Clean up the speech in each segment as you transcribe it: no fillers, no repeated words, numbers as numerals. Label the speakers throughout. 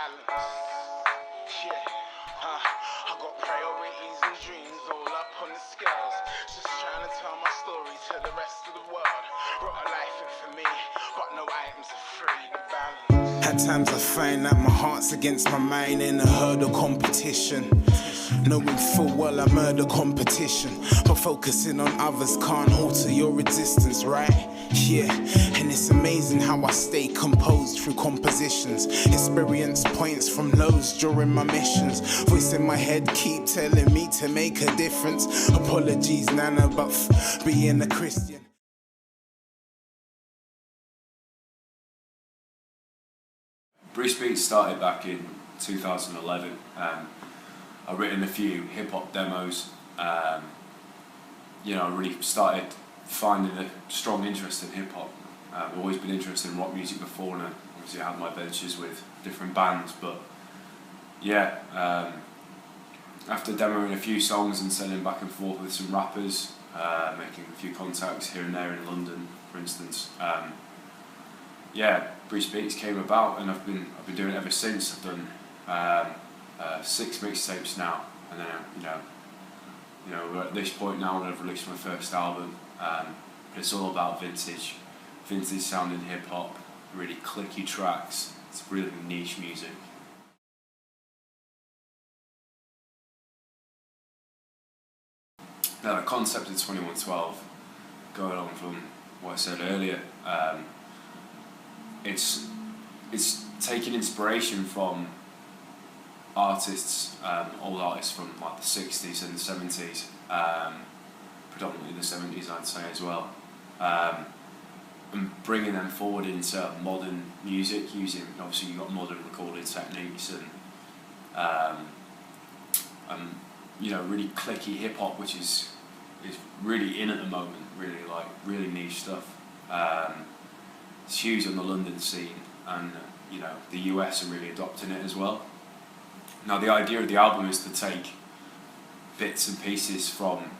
Speaker 1: balance. Yeah, I got priorities and dreams all up on the scales. Just trying to tell my story to the rest of the world. Wrote a life in for me, but no items are free to balance. At times I find that my heart's against my mind in a herd of competition. Knowing full well I murder competition, but focusing on others can't alter your existence, right? Yeah, and it's amazing how I stay composed through compositions. Experience points from lows during my missions. Voice in my head keep telling me to make a difference. Apologies, Nana, but being a Christian.
Speaker 2: Bruce Beats started back in 2011. I've written a few hip-hop demos. I really started finding a strong interest in hip-hop. I've always been interested in rock music before, and obviously I had my ventures with different bands, but yeah, after demoing a few songs and selling back and forth with some rappers, making a few contacts here and there in London, for instance, Bruce Beats came about, and I've been doing it ever since. I've done 6 mixtapes now, and then we're at this point now when I've released my first album. It's all about vintage sounding hip hop, really clicky tracks. It's really niche music. Now the concept of 2112, going on from what I said earlier, it's taking inspiration from artists, old artists from like the 60s and the 70s, predominantly the 70s I'd say as well, and bringing them forward into modern music, using, obviously you've got modern recording techniques and really clicky hip hop, which is really in at the moment, really niche stuff. It's huge on the London scene, and the US are really adopting it as well. Now the idea of the album is to take bits and pieces from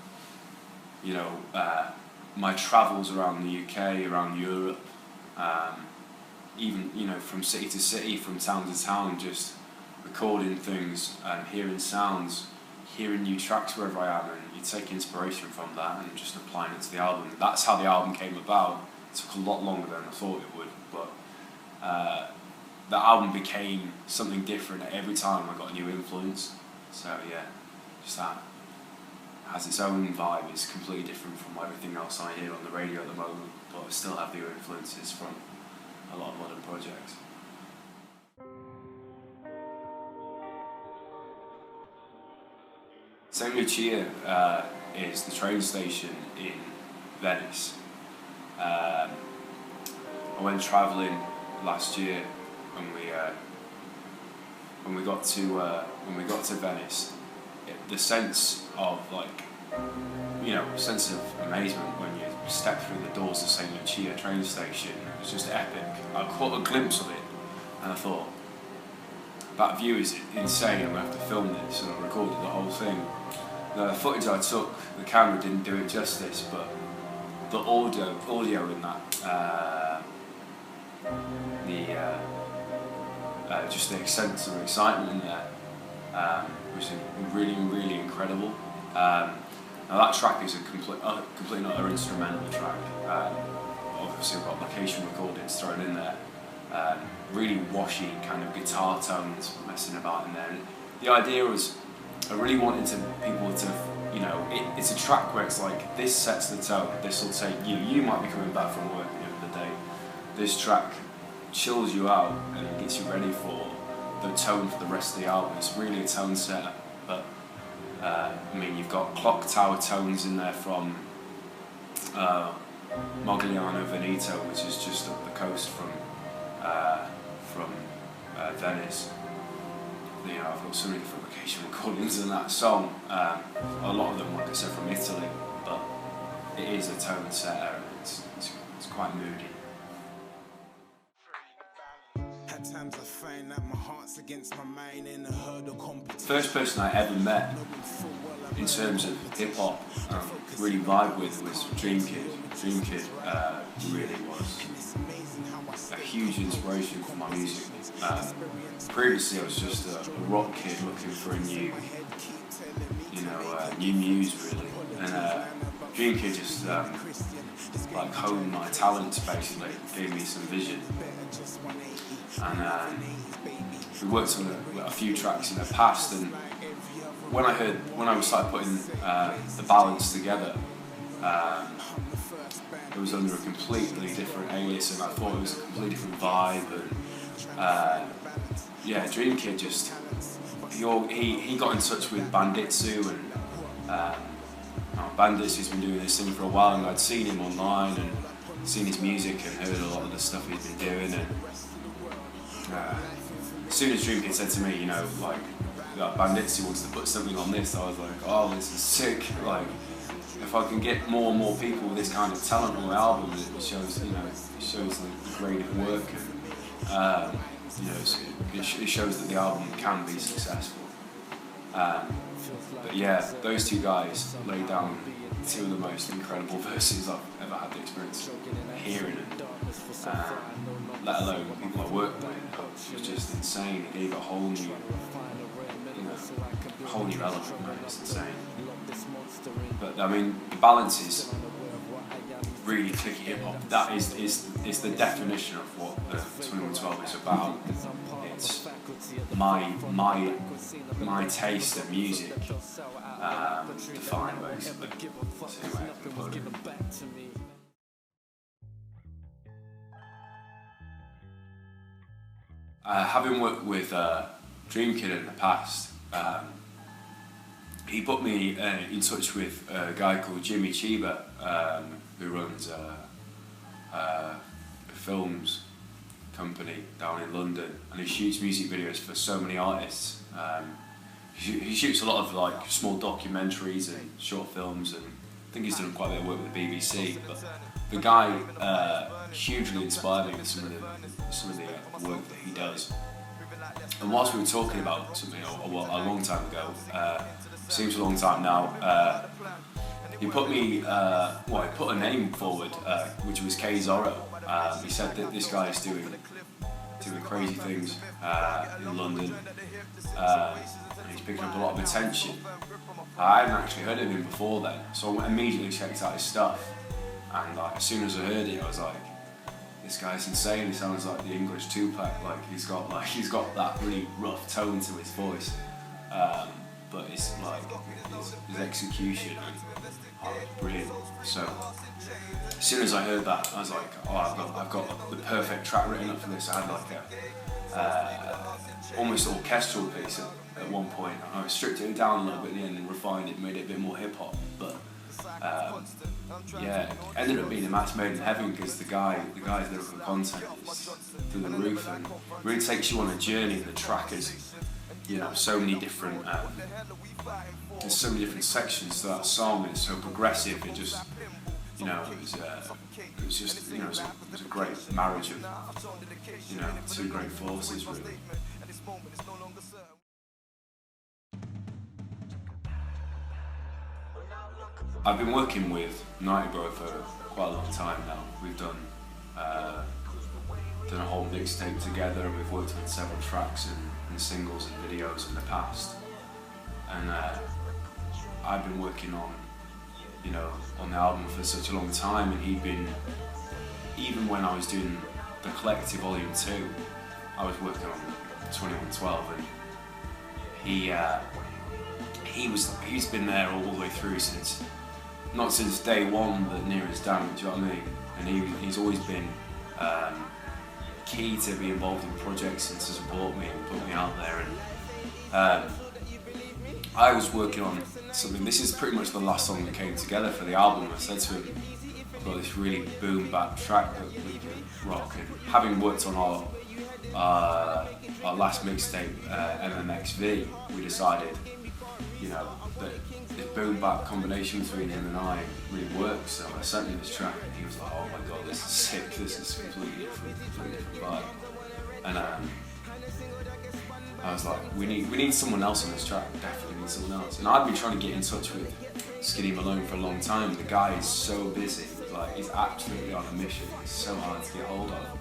Speaker 2: my travels around the UK, around Europe, even from city to city, from town to town, just recording things and hearing sounds, hearing new tracks wherever I am, and you take inspiration from that and just applying it to the album. That's how the album came about. It took a lot longer than I thought it would, but the album became something different every time I got a new influence. So yeah, just that has its own vibe. It's completely different from everything else I hear on the radio at the moment, but I still have the influences from a lot of modern projects. St. Lucia is the train station in Venice. I went travelling last year, and when we got to Venice, the sense of sense of amazement when you step through the doors of St. Lucia train station was just epic. I caught a glimpse of it, and I thought, that view is insane. I'm gonna have to film this, and I recorded the whole thing. The footage I took, the camera didn't do it justice, but the audio in that, just the sense of excitement in there was really, really incredible. Now that track is a completely not an instrumental track. Obviously we've got location recordings thrown in there. Really washy kind of guitar tones messing about in there. And the idea was, I really wanted people to, it's a track where it's like, this sets the tone, this will take you might be coming back from work at the end of the day. This track chills you out and gets you ready for the tone for the rest of the album. It's really a tone setter, but you've got clock tower tones in there from Mogliano Veneto, which is just up the coast from Venice. I've got so many different location recordings in that song. A lot of them, like I said, from Italy, but it is a tone setter, and it's quite moody.
Speaker 1: At times I find that my heart's against my mind in a herd of competition.
Speaker 2: First person I ever met in terms of hip hop, really vibe with was Dream Kid. Dream Kid really was a huge inspiration for my music. Previously I was just a rock kid looking for a new, new muse really, and Dream Kid just like honed my talents basically, gave me some vision, and we worked on a few tracks in the past, and when I started putting the balance together, it was under a completely different alias, and I thought it was a completely different vibe, and Dream Kid just he got in touch with Banditsu, and Banditsu's been doing this thing for a while, and I'd seen him online and seen his music and heard a lot of the stuff he'd been doing, and as soon as Dream Kid said to me, Banditsu wants to put something on this, I was like, oh, this is sick. Like, if I can get more and more people with this kind of talent on my album, it shows the grade of work, and it shows that the album can be successful. But yeah, those two guys laid down two of the most incredible verses I've ever had the experience of hearing, and let alone people I worked with. It was just insane. It gave a whole new element, man. It's insane. But I mean, the balance is really clicky hip hop. That is the definition of what the 2112 is about. It's my taste of music, defined basically. Having worked with Dream Kid in the past, he put me in touch with a guy called Jimmy Chiba, who runs a films company down in London, and he shoots music videos for so many artists. He shoots a lot of like small documentaries and short films, and I think he's done quite a bit of work with the BBC. But the guy hugely inspired me with some of the work that he does. And whilst we were talking about something a long time ago, seems a long time now, he put me, he put a name forward, which was K Zorro. He said that this guy is doing crazy things in London, and he's picking up a lot of attention. I hadn't actually heard of him before then, so I immediately checked out his stuff, and as soon as I heard it, I was like, this guy's insane. He sounds like the English Tupac. He's got that really rough tone to his voice, but it's like his execution, it's brilliant. So as soon as I heard that, I was like, oh, I've got the perfect track written up for this. I had like a almost orchestral piece at one point. I stripped it down a little bit at the end and refined it, made it a bit more hip hop, but. It ended up being a match made in heaven, because the guy's lyrical content is through the roof, and really takes you on a journey. The track is, so many different, there's so many different sections to that song, and it's so progressive. It just, it was a great marriage of, two great forces really. I've been working with Nighty Bro for quite a long time now. We've done a whole mixtape together, and we've worked on several tracks and singles and videos in the past. And I've been working on the album for such a long time, and he'd been, even when I was doing the Collective Volume 2, I was working on 2112, and he's been there all the way through since. Not since day one, but near as damn, do you know what I mean? And he's always been key to be involved in projects and to support me and put me out there. And I was working on something, this is pretty much the last song that came together for the album. I said to him, I've got this really boom bap track that we can rock, and having worked on our last mixtape, MMXV, we decided, that the boom bap combination between him and I really works. So I sent him this track, and he was like, oh my god, this is sick, this is completely different vibe. And I was like, we need someone else on this track. Definitely need someone else. And I've been trying to get in touch with Skinny Malone for a long time. The guy is so busy. Like, he's absolutely on a mission. It's so hard to get hold of.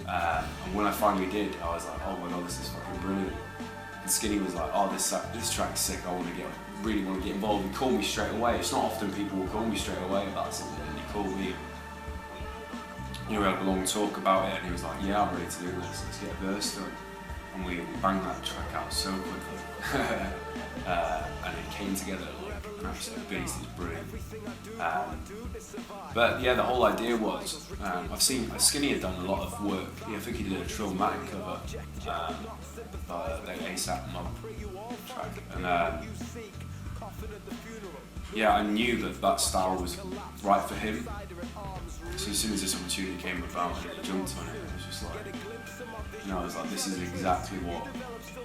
Speaker 2: And when I finally did, I was like, oh my god, this is fucking brilliant. And Skinny was like, oh, this track's sick. I really want to get involved. He called me straight away. It's not often people will call me straight away about something, and he called me. We had a long talk about it, and he was like, yeah, I'm ready to do this. Let's get a verse done. And we banged that track out so quickly. And it came together like an absolute beast. It's brilliant. But yeah, the whole idea was, I've seen Skinny had done a lot of work. Yeah, I think he did a Trillmatic cover by the ASAP Mob track. And yeah, I knew that style was right for him. So as soon as this opportunity came about and I jumped on it, it was just like, I was like, this is exactly what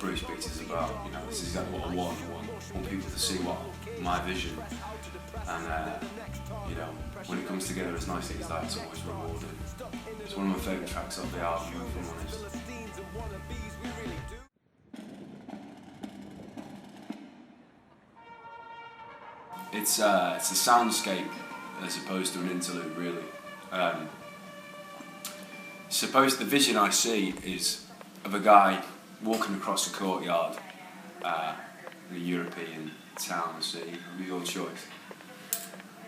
Speaker 2: Bruce Beats is about. This is exactly what I want. I want people to see what my vision. And when it comes together as nicely as that, it's always rewarding. It's one of my favourite tracks of the album, if I'm honest. It's a soundscape as opposed to an interlude, really. Suppose the vision I see is of a guy walking across a courtyard in a European town, city, of your choice,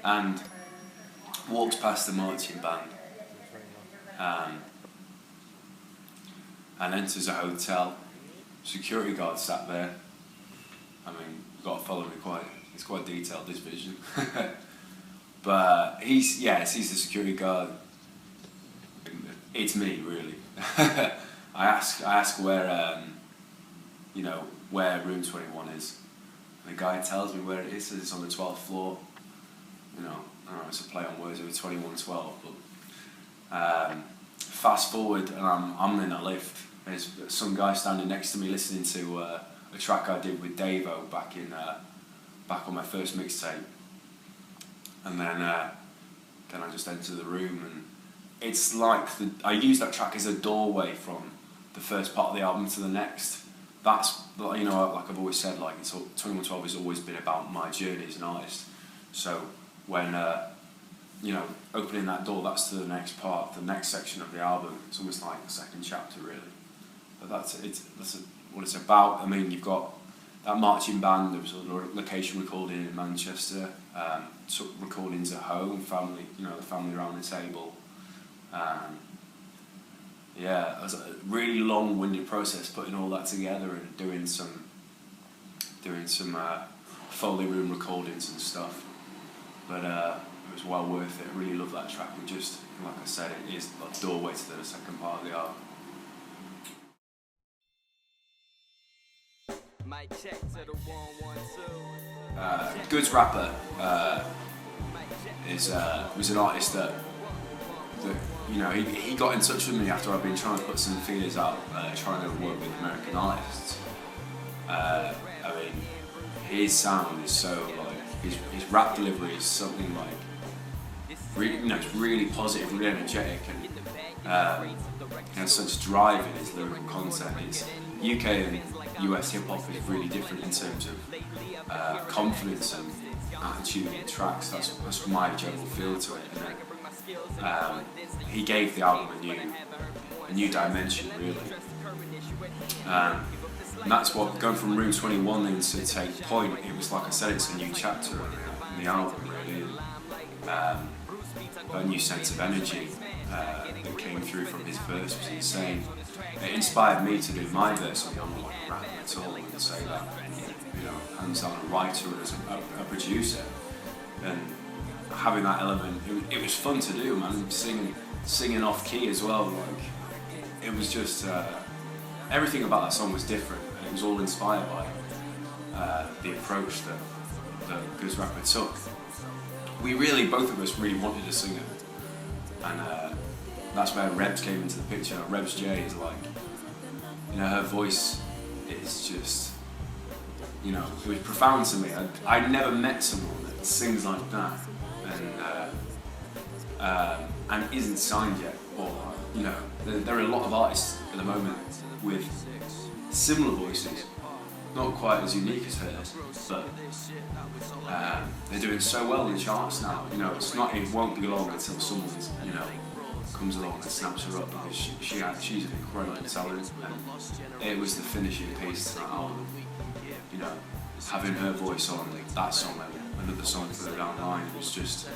Speaker 2: and walks past the marching band and enters a hotel. Security guard sat there. I mean, you've got to follow me it's quite detailed, this vision. But he sees the security guard. It's me, really. I ask where, where room 21 is. And the guy tells me where it is. Says it's on the 12th floor. I don't know, it's a play on words with 2112. But fast forward, and I'm in a lift. There's some guy standing next to me listening to a track I did with Davo back on my first mixtape. And then I just enter the room, and it's like I use that track as a doorway from the first part of the album to the next. That's, like I've always said, like 2112 has always been about my journey as an artist. So when opening that door, that's to the next part, the next section of the album. It's almost like the second chapter, really. But that's what it's about. I mean, you've got that marching band. There was a location recording in Manchester. Took recordings at home, family, the family around the table. It was a really long-winded process putting all that together and doing some Foley room recordings and stuff. But it was well worth it. I really love that track. And just like I said, it is like the doorway to the second part of the album. Goods Rapper was an artist that he got in touch with me after I've been trying to put some feelers out, trying to work with American artists. I mean, his sound is so like his rap delivery is something like it's really positive, really energetic, and has such drive in his lyrical content. It's UK and US hip hop is really different in terms of confidence and attitude in tracks. That's my general feel to it. And he gave the album a new dimension, really. And that's what, going from Room 21 then to Take Point, it was like I said, it's a new chapter in the album, really. A new sense of energy that came through from his verse was insane. It inspired me to do my verse on One Like a Rapper at all, and say that, hands down a writer and as a producer. And having that element, it was fun to do, man. Singing off key as well. Like, it was just everything about that song was different, and it was all inspired by the approach that Goods Rapper took. Both of us really wanted to sing it, and that's where Rebs came into the picture. Rebs J is like, her voice is just, it was profound to me. I'd never met someone that sings like that, and isn't signed yet, or there are a lot of artists the moment with similar voices, not quite as unique as hers, but they're doing so well in the charts now. You know, it won't be long until someone, you know, comes along and snaps her up, because she's an incredible talent, and it was the finishing piece to that album. You know, having her voice on that song and another song further down the line, it was just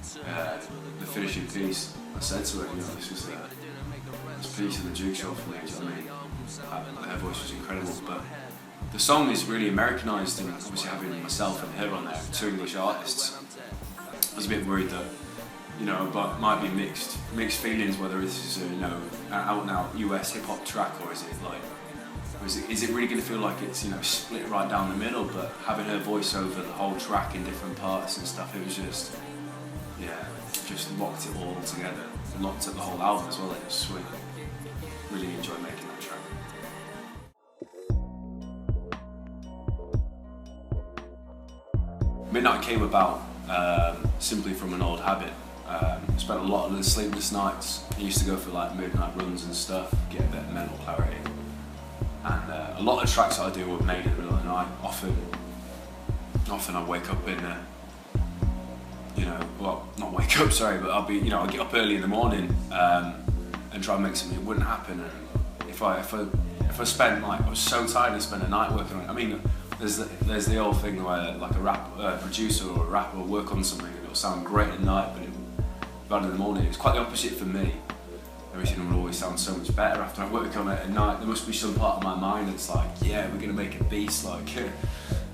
Speaker 2: the finishing piece. I said to her, you know, this was this piece of the jigsaw for me. Do you know what I mean? Her voice was incredible, but the song is really Americanized, and obviously having myself and her on there, two English artists, I was a bit worried that, you know, but might be mixed feelings whether this is a, you know, out and out US hip hop track, or is it like, is it really going to feel like it's, you know, split right down the middle? But having her voice over the whole track in different parts and stuff, it was just, yeah, just locked it all together, locked up the whole album as well. It was sweet. Really enjoyed making that track. Midnight came about simply from an old habit. Spent a lot of the sleepless nights. I used to go for like midnight runs and stuff, get a bit of mental clarity. And a lot of tracks that I do were made in the middle of the night. Often I wake up in, you know, well, not wake up, sorry, but I'll get up early in the morning and try and make something. It wouldn't happen. And if I spent, like, I was so tired and spent a night working on it. I mean, there's the old thing where like a producer or a rapper will work on something and it'll sound great at night, but bad in the morning. It's quite the opposite for me. Everything will always sound so much better after I work on it at night. There must be some part of my mind that's like, yeah, we're gonna make a beast, like,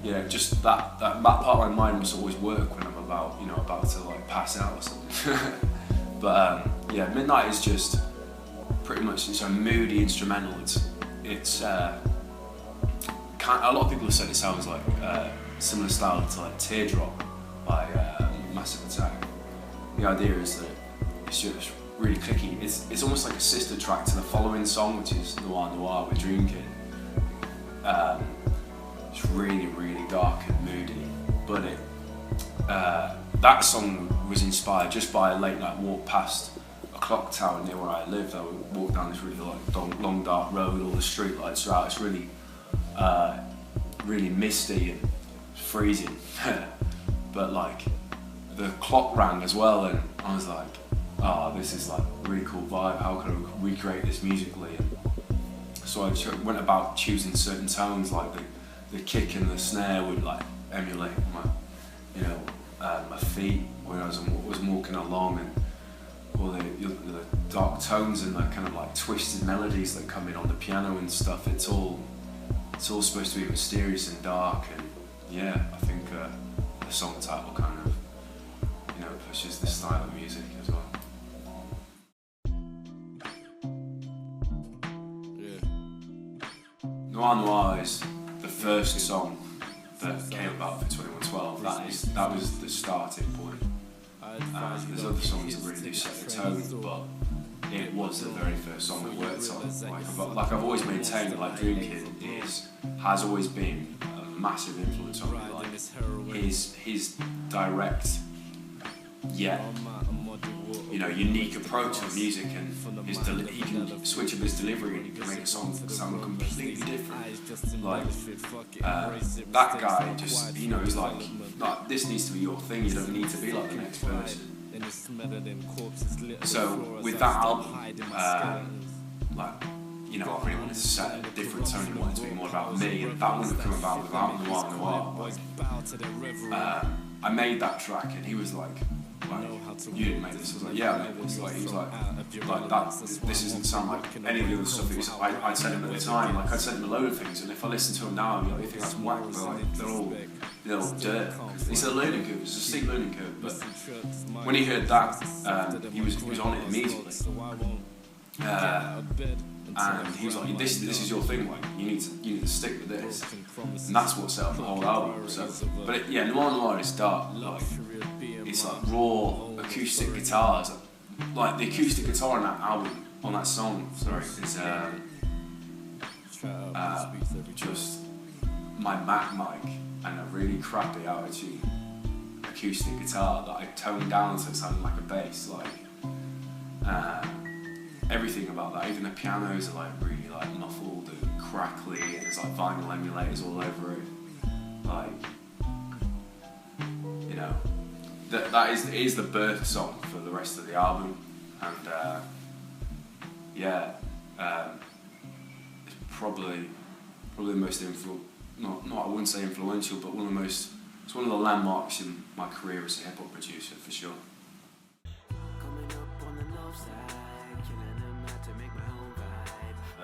Speaker 2: yeah, just that part of my mind must always work when I'm about to like pass out or something. But yeah, Midnight is just pretty much, it's a moody instrumental. It's a lot of people have said it sounds like similar style to like Teardrop by Massive Attack. The idea is that it's just really clicky. It's almost like a sister track to the following song, which is Noir Noir with Dream Kid. It's really, really dark and moody, but that song was inspired just by a late night walk past a clock tower near where I lived. I would walk down this really long dark road, all the street lights are out. It's really, really misty and freezing, but like the clock rang as well, and I was like, oh, this is like a really cool vibe. How can I recreate this musically? And so I went about choosing certain tones, like the kick and the snare would like emulate my feet when I was walking along, and all the dark tones and the kind of like twisted melodies that come in on the piano and stuff. It's all supposed to be mysterious and dark, and yeah, I think the song title kind of, you know, pushes the style of music as well. Noir Noir is the first song that came about for 2112. That was the starting point. There's other songs that really do set the tone, but it was the very first song we worked on. Like I've always maintained, like Dream Kid has always been a massive influence on me. Like his direct yet, you know, unique approach to music, and he can switch up his delivery and he can make a song sound completely different. Like that guy just, you know, he's like, this needs to be your thing. You don't need to be like the next person. So with that album, like, you know, I really wanted to set a different tone. I wanted to be more about me, and that wouldn't have come about without Noir Noir. Like, I made that track, and he was like, you didn't make this. I was like, yeah, I made this. Like, he was like that. This doesn't sound like any of the other stuff. I'd said him at the time. Like, I'd said him a load of things, and if I listen to him now, I'm like, you think that's whack, but like, they're all dirt. It's a learning curve. It's a steep learning curve. But when he heard that, he was on it immediately. And he was like, this is your thing, like, you need to stick with this. And that's what set up the whole album. So, but yeah, Noir Noir is dark. Like, it's like raw acoustic guitars. Like the acoustic guitar on that album, on that song, sorry, is just my Mac mic and a really crappy altitude acoustic guitar that I toned down so it sounded like a bass. Like, everything about that. Even the pianos are like really like muffled and crackly, and there's like vinyl emulators all over it. Like, you know, that is the birth song for the rest of the album, and it's probably the most not I wouldn't say influential, but it's one of the landmarks in my career as a hip hop producer for sure.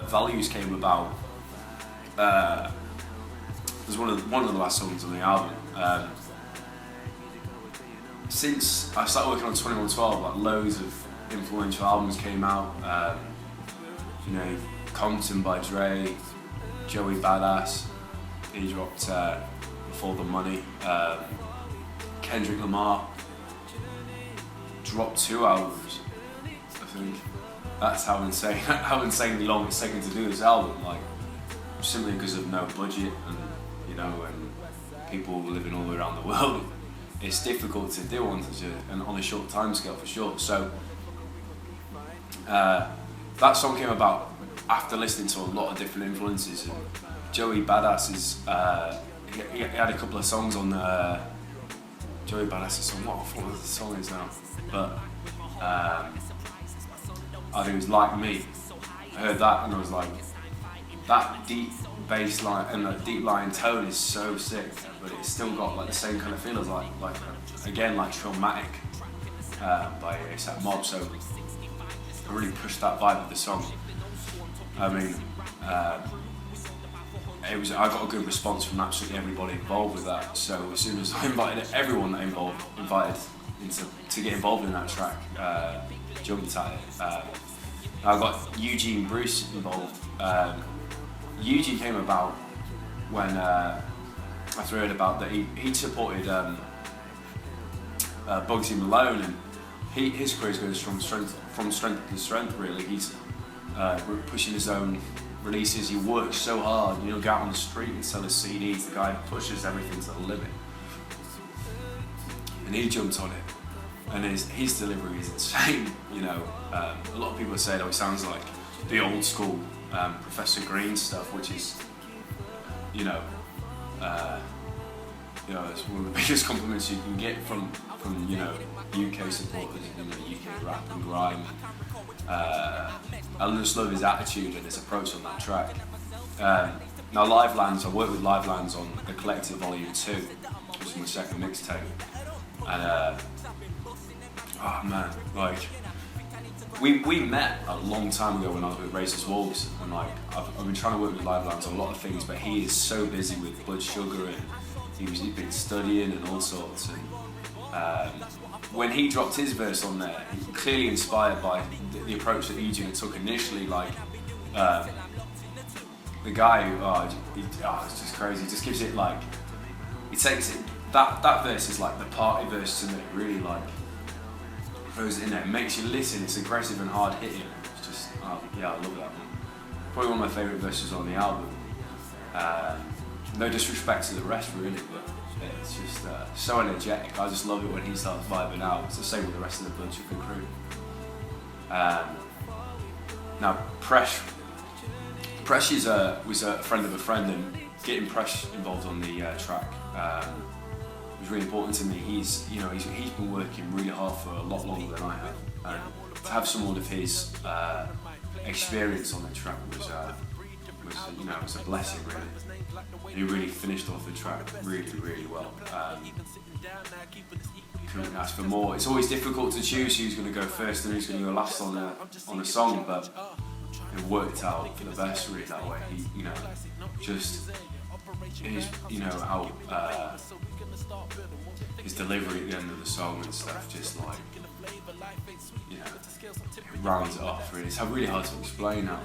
Speaker 2: Values came about. It was one of the last songs on the album. Since I started working on 2112, like loads of influential albums came out. You know, Compton by Dre, Joey Badass, he dropped Before the Money. Kendrick Lamar dropped 2 albums, I think. That's how insanely long it's taken to do this album. Like, simply because of no budget and, you know, and people living all around the world. It's difficult to do on a short time scale for sure. So that song came about after listening to a lot of different influences. And Joey Badass is he had a couple of songs on Joey Badass's song. What the song is now? But I think it was Like Me. I heard that and I was like, that deep bass line and that deep line tone is so sick, but it's still got like the same kind of feel as like Traumatic by A$AP Mob. So I really pushed that vibe of the song. I mean, I got a good response from absolutely everybody involved with that. So as soon as I invited everyone that invited to get involved in that track, jumped at it. I got Jezza Bruce involved. Eugene came about when after I heard about that he supported Bugsy Malone, and his career goes from strength to strength. Really, he's pushing his own releases. He works so hard. You know, go out on the street and sell his CDs. The guy pushes everything to the limit, and he jumped on it. And his delivery is insane. You know, a lot of people say that he sounds like the old school Professor Green stuff, which is, you know, it's one of the biggest compliments you can get from you know, UK supporters, you know, UK rap and grime. I just love his attitude and his approach on that track. Now I worked with Livelands on The Collective Volume 2, which is my second mixtape, and oh man, like we met a long time ago when I was with Racist Wolves, and like I've been trying to work with Livelands on a lot of things, but he is so busy with Blood Sugar and he's been studying and all sorts. And when he dropped his verse on there, he clearly inspired by the approach that Eugene took initially. Like the guy, it's just crazy. He just gives it like, he takes it. That verse is like the party verse to me. Really like throws it in there, it makes you listen. It's aggressive and hard hitting. It's just, I love that one. Probably one of my favourite verses on the album. No disrespect to the rest really, but it's just so energetic. I just love it when he starts vibing out. It's the same with the rest of the Blood Sugar crew. Now Presh was a friend of a friend, and getting Presh involved on the track was really important to me. He's been working really hard for a lot longer than I have, and to have someone of his experience on the track was a blessing really. He really finished off the track really well. Couldn't ask for more. It's always difficult to choose who's going to go first and who's going to go last on a song, but it worked out for the best really that way. His delivery at the end of the song and stuff, just like, it rounds it off really. It's really hard to explain how,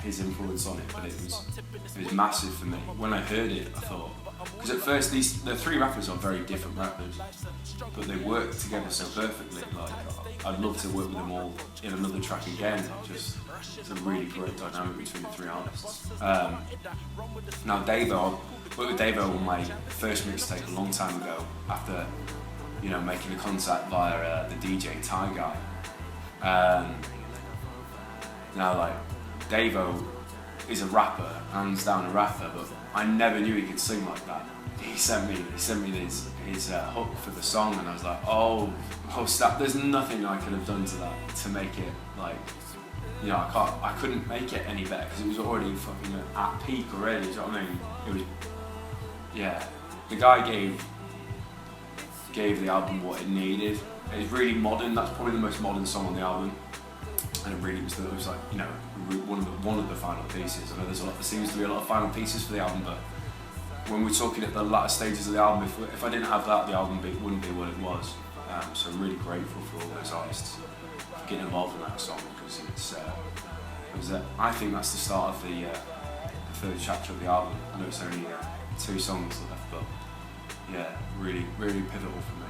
Speaker 2: his influence on it, but it was massive for me. When I heard it, I thought, because at first the 3 rappers are very different rappers, but they work together so perfectly. Like, I'd love to work with them all in another track again. It's a really great dynamic between the 3 artists. Now Davo, I worked with Davo on my first mixtape a long time ago, after making a contact via the DJ Ty Guy. Now, like, Davo is a rapper, hands down a rapper, but I never knew he could sing like that. He sent me his hook for the song, and I was like, oh snap! There's nothing I could have done to that to make it like, you know, I couldn't make it any better because it was already fucking at peak already. Do you know what I mean? It was, yeah. The guy gave the album what it needed. It's really modern. That's probably the most modern song on the album, and it was like, you know, one of the final pieces. I know there seems to be a lot of final pieces for the album, but when we're talking at the latter stages of the album, if I didn't have that, the album wouldn't be what it was. So I'm really grateful for all those artists for getting involved in that song, because I think that's the start of the third chapter of the album. I know it's only 2 songs left, but yeah, really, really pivotal for me.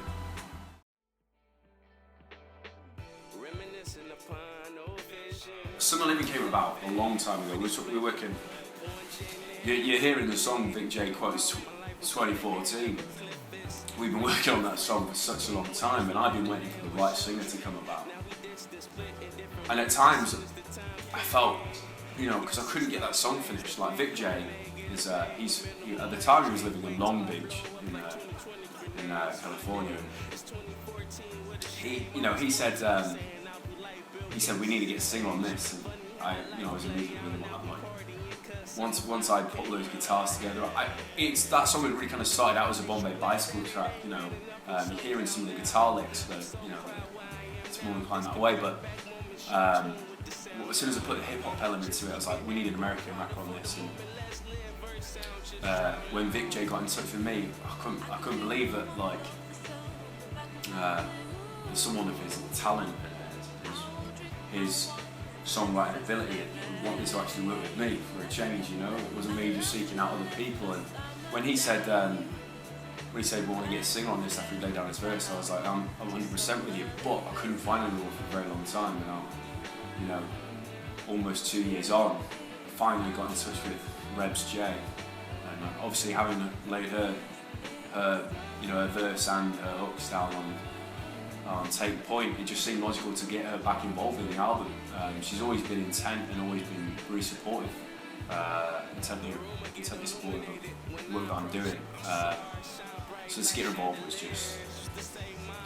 Speaker 2: Summer Living came about a long time ago. We're working. You're hearing the song Vic J quotes 2014. We've been working on that song for such a long time, and I've been waiting for the right singer to come about. And at times, I felt, you know, because I couldn't get that song finished. Like Vic J is, at the time he was living in Long Beach in California. He said we need to get a singer on this, and I was immediately with him on that line. Once I put those guitars together, that song had really kind of started out as a Bombay Bicycle track. You know, you're hearing some of the guitar licks, but you know, it's more inclined that way. But as soon as I put the hip hop element to it, I was like, we need an American rapper on this. And when Vic J got in touch with me, I couldn't believe that, like, someone of his talent, his songwriting ability, and wanted to actually work with me for a change. You know, it wasn't me just seeking out other people. And when he said we want to get a singer on this after he laid down his verse, I was like, I'm 100% with you, but I couldn't find anyone for a very long time. And I'm, you know, almost 2 years on, finally got in touch with Rebs J, and obviously having laid her verse and her hooks down on Take Point, it just seemed logical to get her back involved in the album. She's always been intent and always been really supportive, intently supportive of the work that I'm doing. So to get her involved was just,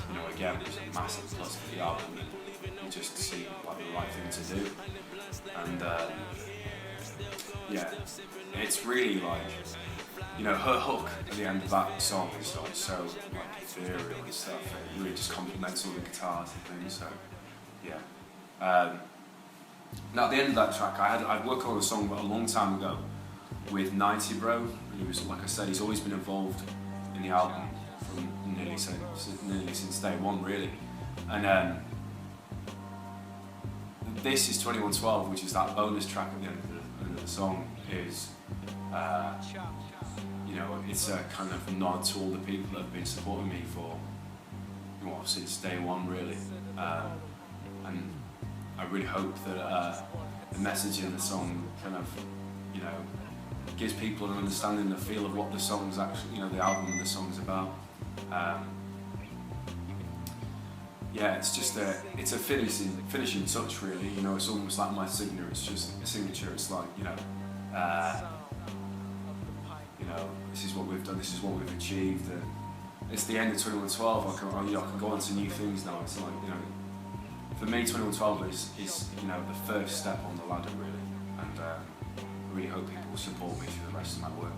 Speaker 2: you know, again, it was a massive plus for the album, and it just seemed like the right thing to do. And yeah, it's really like, you know, her hook at the end of that song is like so like ethereal and stuff. It really just complements all the guitars and things. So yeah. Now at the end of that track, I'd worked on a song a long time ago with 90 Bro, and he was, like I said, he's always been involved in the album from nearly since day one, really. And this is 2112, which is that bonus track at the end of the song. Is you know, it's a kind of nod to all the people that have been supporting me for, you know, since day one, really. And I really hope that the message in the song kind of, you know, gives people an understanding, the feel of what the song's actually, you know, the album and the song's about. Yeah, it's just it's a finishing touch, really. You know, it's almost like my signature. It's just a signature. It's like, you know, this is what we've done. This is what we've achieved. It's the end of 2112. I can go on to new things now. It's like, you know, for me, 2112 is you know, the first step on the ladder, really. And I really hope people will support me through the rest of my work.